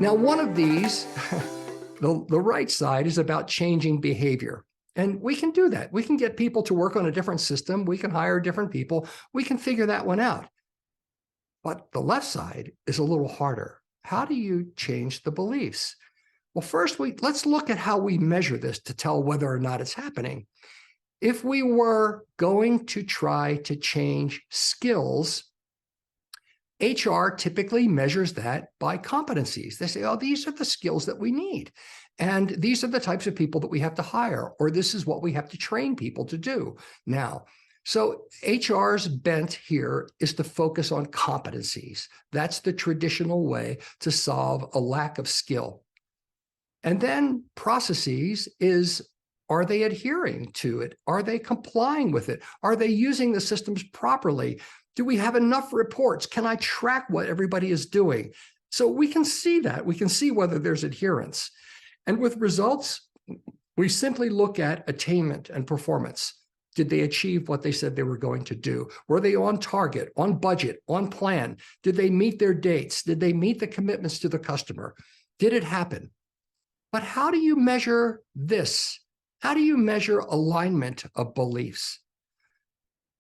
Now, one of these, the right side, is about changing behavior. And we can do that. We can get people to work on a different system. We can hire different people. We can figure that one out. But the left side is a little harder. How do you change the beliefs? Well, first, let's look at how we measure this to tell whether or not it's happening. If we were going to try to change skills, HR typically measures that by competencies. They say, oh, these are the skills that we need. And these are the types of people that we have to hire, or this is what we have to train people to do now. So HR's bent here is to focus on competencies. That's the traditional way to solve a lack of skill. And then processes is, are they adhering to it? Are they complying with it? Are they using the systems properly? Do we have enough reports? Can I track what everybody is doing? So we can see that. We can see whether there's adherence. And with results, we simply look at attainment and performance. Did they achieve what they said they were going to do? Were they on target, on budget, on plan? Did they meet their dates? Did they meet the commitments to the customer? Did it happen? But how do you measure this? How do you measure alignment of beliefs?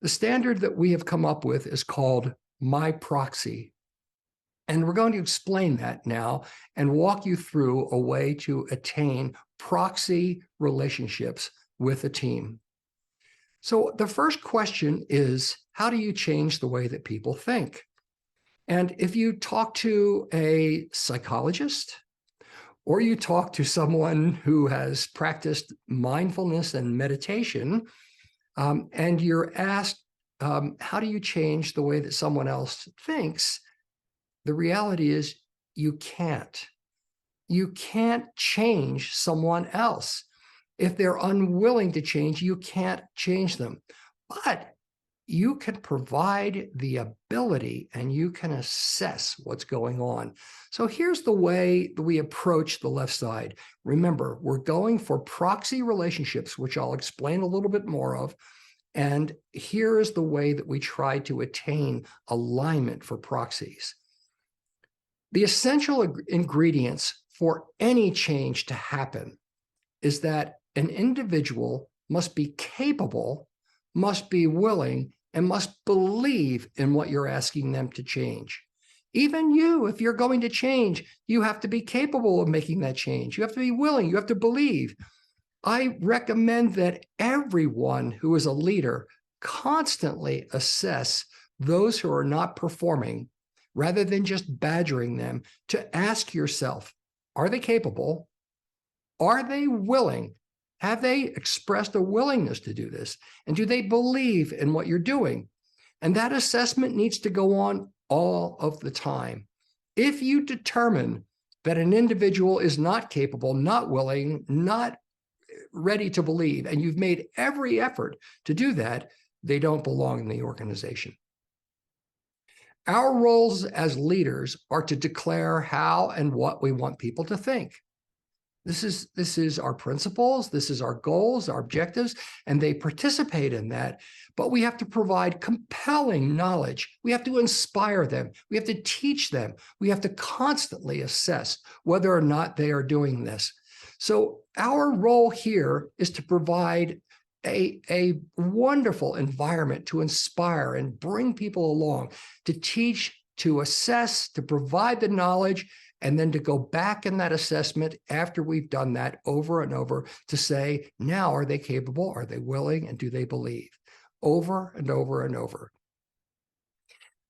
The standard that we have come up with is called My Proxy. And we're going to explain that now and walk you through a way to attain proxy relationships with a team. So the first question is, how do you change the way that people think? And if you talk to a psychologist, or you talk to someone who has practiced mindfulness and meditation, and you're asked, how do you change the way that someone else thinks? The reality is you can't. You can't change someone else. If they're unwilling to change, you can't change them. But you can provide the ability and you can assess what's going on. So here's the way that we approach the left side. Remember, we're going for proxy relationships, which I'll explain a little bit more of. And here is the way that we try to attain alignment for proxies. The essential ingredients for any change to happen is that an individual must be capable, must be willing, and must believe in what you're asking them to change. Even you, if you're going to change, you have to be capable of making that change. You have to be willing, you have to believe. I recommend that everyone who is a leader constantly assess those who are not performing, rather than just badgering them, to ask yourself, are they capable? Are they willing? Have they expressed a willingness to do this? And do they believe in what you're doing? And that assessment needs to go on all of the time. If you determine that an individual is not capable, not willing, not ready to believe, and you've made every effort to do that, they don't belong in the organization. Our roles as leaders are to declare how and what we want people to think. This is our principles, this is our goals, our objectives, and they participate in that. But we have to provide compelling knowledge. We have to inspire them. We have to teach them. We have to constantly assess whether or not they are doing this. So our role here is to provide a wonderful environment to inspire and bring people along, to teach, to assess, to provide the knowledge, and then to go back in that assessment after we've done that over and over to say, now, are they capable? Are they willing? And do they believe? Over and over and over.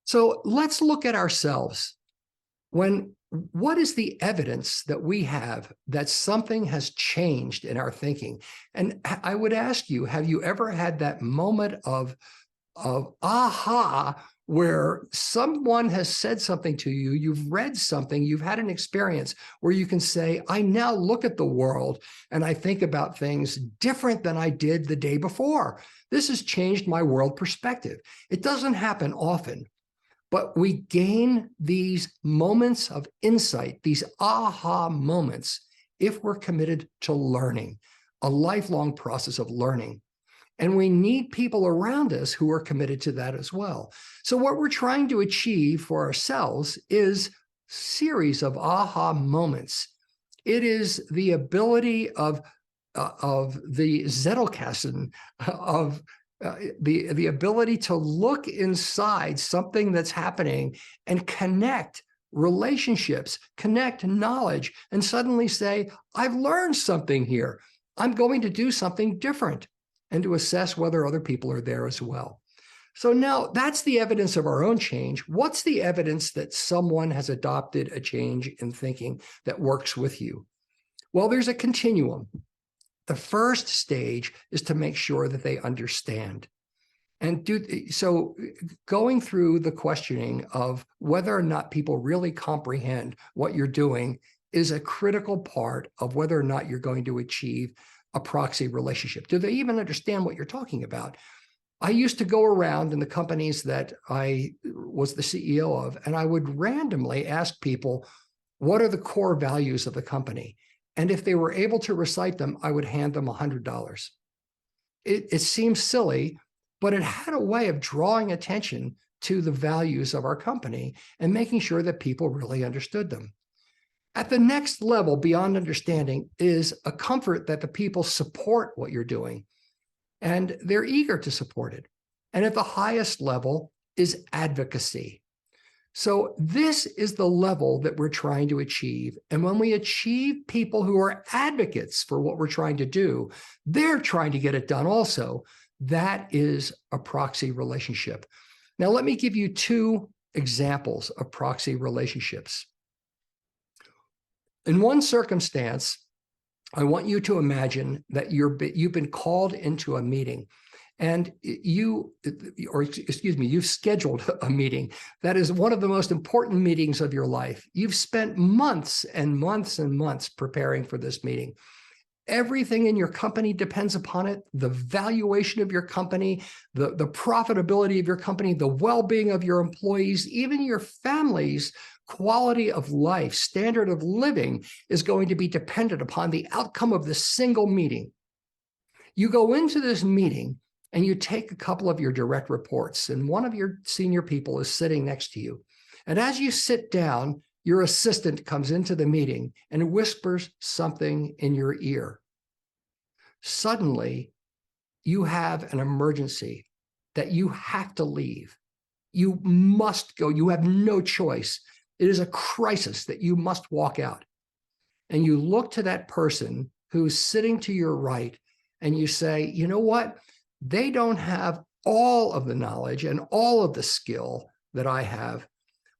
So let's look at ourselves. What is the evidence that we have that something has changed in our thinking? And I would ask you, have you ever had that moment of aha, where someone has said something to you, you've read something, you've had an experience where you can say, I now look at the world and I think about things different than I did the day before. This has changed my world perspective. It doesn't happen often, but we gain these moments of insight, these aha moments, if we're committed to learning, a lifelong process of learning. And we need people around us who are committed to that as well. So what we're trying to achieve for ourselves is series of aha moments. It is the ability of the Zettelkasten, of the ability to look inside something that's happening and connect relationships, connect knowledge, and suddenly say, I've learned something here. I'm going to do something different, and to assess whether other people are there as well. So now that's the evidence of our own change. What's the evidence that someone has adopted a change in thinking that works with you? Well, there's a continuum. The first stage is to make sure that they understand. And so going through the questioning of whether or not people really comprehend what you're doing is a critical part of whether or not you're going to achieve a proxy relationship. Do they even understand what you're talking about? I used to go around in the companies that I was the CEO of, and I would randomly ask people, what are the core values of the company? And if they were able to recite them, I would hand them $100. It seems silly, but it had a way of drawing attention to the values of our company and making sure that people really understood them. At the next level beyond understanding is a comfort that the people support what you're doing and they're eager to support it. And at the highest level is advocacy. So this is the level that we're trying to achieve. And when we achieve people who are advocates for what we're trying to do, they're trying to get it done also. That is a proxy relationship. Now, let me give you two examples of proxy relationships. In one circumstance, I want you to imagine that you've been called into a meeting and you've scheduled a meeting that is one of the most important meetings of your life. You've spent months and months and months preparing for this meeting. Everything in your company depends upon it, the valuation of your company, the profitability of your company, the well-being of your employees, even your family's quality of life, standard of living is going to be dependent upon the outcome of this single meeting. You go into this meeting and you take a couple of your direct reports, and one of your senior people is sitting next to you. And as you sit down, your assistant comes into the meeting and whispers something in your ear. Suddenly, you have an emergency that you have to leave. You must go. You have no choice. It is a crisis that you must walk out. And you look to that person who's sitting to your right and you say, you know what? They don't have all of the knowledge and all of the skill that I have,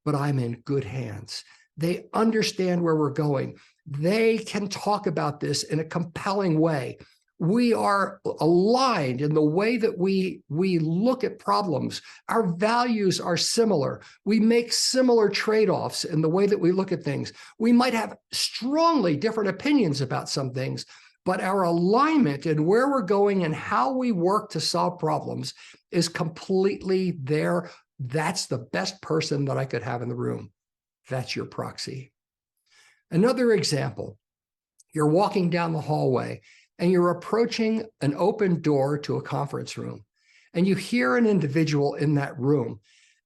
but I'm in good hands. They understand where we're going. They can talk about this in a compelling way. We are aligned in the way that we look at problems. Our values are similar. We make similar trade-offs in the way that we look at things. We might have strongly different opinions about some things, but our alignment in where we're going and how we work to solve problems is completely there. That's the best person that I could have in the room. That's your proxy. Another example, you're walking down the hallway and you're approaching an open door to a conference room, and you hear an individual in that room,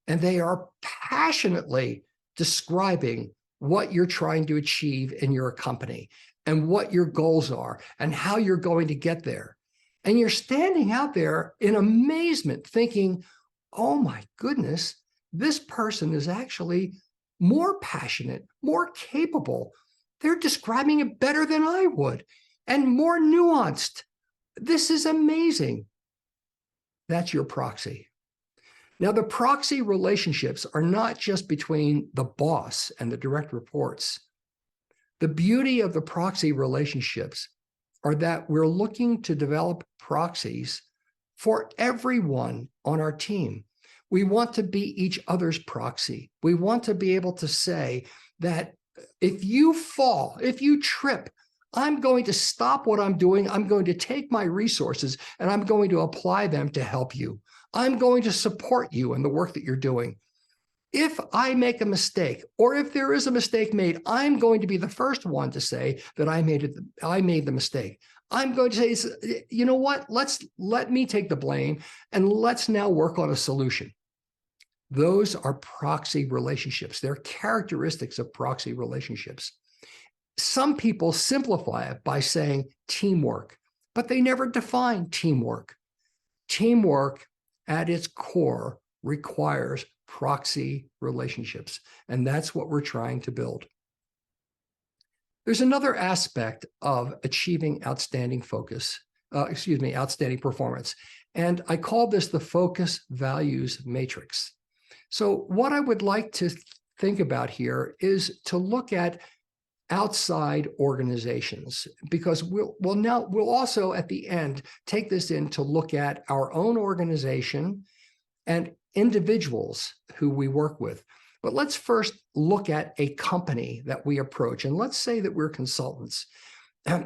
and they are passionately describing what you're trying to achieve in your company and what your goals are and how you're going to get there. And you're standing out there in amazement thinking, oh my goodness, this person is actually more passionate, more capable. They're describing it better than I would and more nuanced. This is amazing. That's your proxy. Now, the proxy relationships are not just between the boss and the direct reports. The beauty of the proxy relationships are that we're looking to develop proxies for everyone on our team. We want to be each other's proxy. We want to be able to say that if you fall, if you trip, I'm going to stop what I'm doing. I'm going to take my resources and I'm going to apply them to help you. I'm going to support you in the work that you're doing. If I make a mistake, or if there is a mistake made, I'm going to be the first one to say that I made the mistake. I'm going to say, you know what? Let me take the blame and let's now work on a solution. Those are proxy relationships. They're characteristics of proxy relationships. Some people simplify it by saying teamwork, but they never define teamwork. Teamwork at its core requires proxy relationships, and that's what we're trying to build. There's another aspect of achieving outstanding outstanding performance, and I call this the focus values matrix. So what I would like to think about here is to look at outside organizations, because we'll also at the end take this in to look at our own organization and individuals who we work with. But let's first look at a company that we approach, and let's say that we're consultants.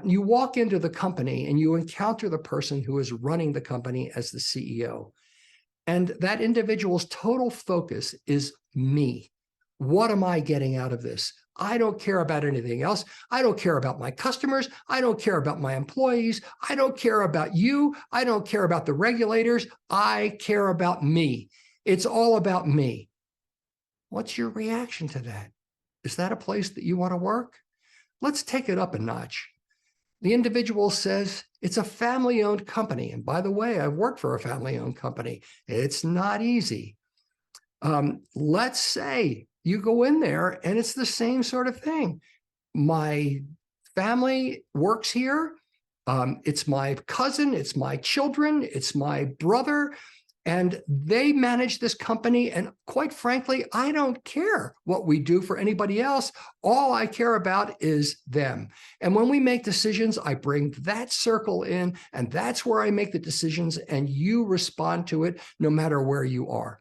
You walk into the company and you encounter the person who is running the company as the CEO. And that individual's total focus is me. What am I getting out of this? I don't care about anything else. I don't care about my customers. I don't care about my employees. I don't care about you. I don't care about the regulators. I care about me. It's all about me. What's your reaction to that? Is that a place that you want to work? Let's take it up a notch. The individual says, it's a family-owned company. And by the way, I've worked for a family-owned company. It's not easy. Let's say you go in there and it's the same sort of thing. My family works here. It's my cousin, it's my children, it's my brother, and they manage this company. And quite frankly, I don't care what we do for anybody else. All I care about is them. And when we make decisions, I bring that circle in, and that's where I make the decisions, and you respond to it no matter where you are.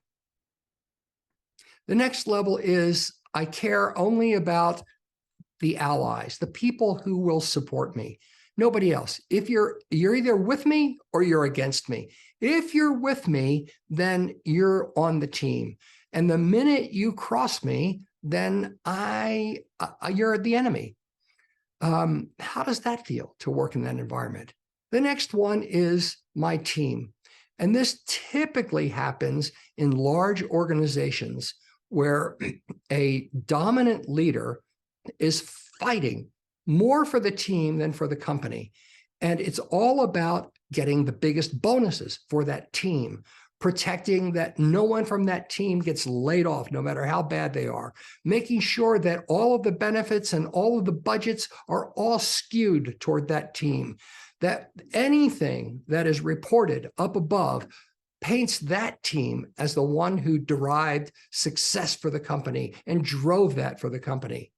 The next level is I care only about the allies, the people who will support me. Nobody else. If you're either with me or you're against me. If you're with me, then you're on the team. And the minute you cross me, then you're the enemy. How does that feel to work in that environment? The next one is my team. And this typically happens in large organizations where a dominant leader is fighting more for the team than for the company. And it's all about getting the biggest bonuses for that team, protecting that no one from that team gets laid off, no matter how bad they are, making sure that all of the benefits and all of the budgets are all skewed toward that team, that anything that is reported up above paints that team as the one who derived success for the company and drove that for the company.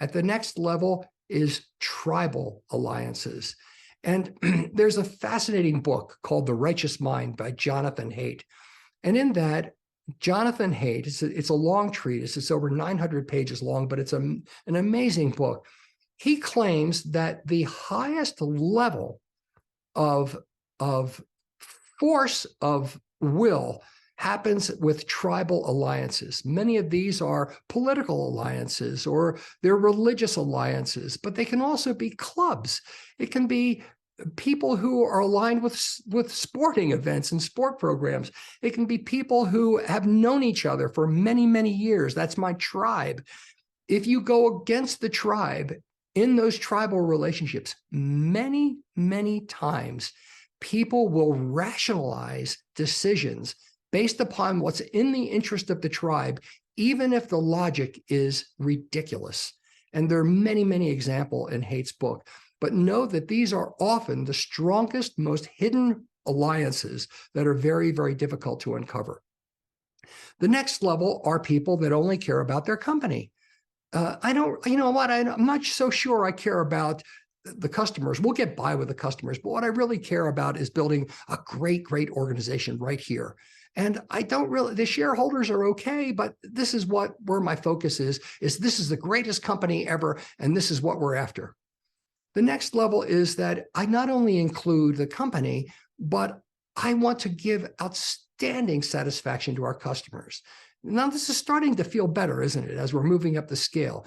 At the next level is tribal alliances. And there's a fascinating book called The Righteous Mind by Jonathan Haidt. And in that, Jonathan Haidt, it's a long treatise, it's over 900 pages long, but it's an amazing book. He claims that the highest level of force of will happens with tribal alliances. Many of these are political alliances or they're religious alliances, but they can also be clubs. It can be people who are aligned with sporting events and sport programs. It can be people who have known each other for many, many years. That's my tribe. If you go against the tribe in those tribal relationships, many, many times, people will rationalize decisions based upon what's in the interest of the tribe, even if the logic is ridiculous. And there are many, many examples in Haidt's book. But know that these are often the strongest, most hidden alliances that are very, very difficult to uncover. The next level are people that only care about their company. I'm not so sure I care about the customers. We'll get by with the customers, but what I really care about is building a great, great organization right here. And the shareholders are okay, but this is where my focus is this is the greatest company ever, and this is what we're after. The next level is that I not only include the company, but I want to give outstanding satisfaction to our customers. Now, this is starting to feel better, isn't it, as we're moving up the scale?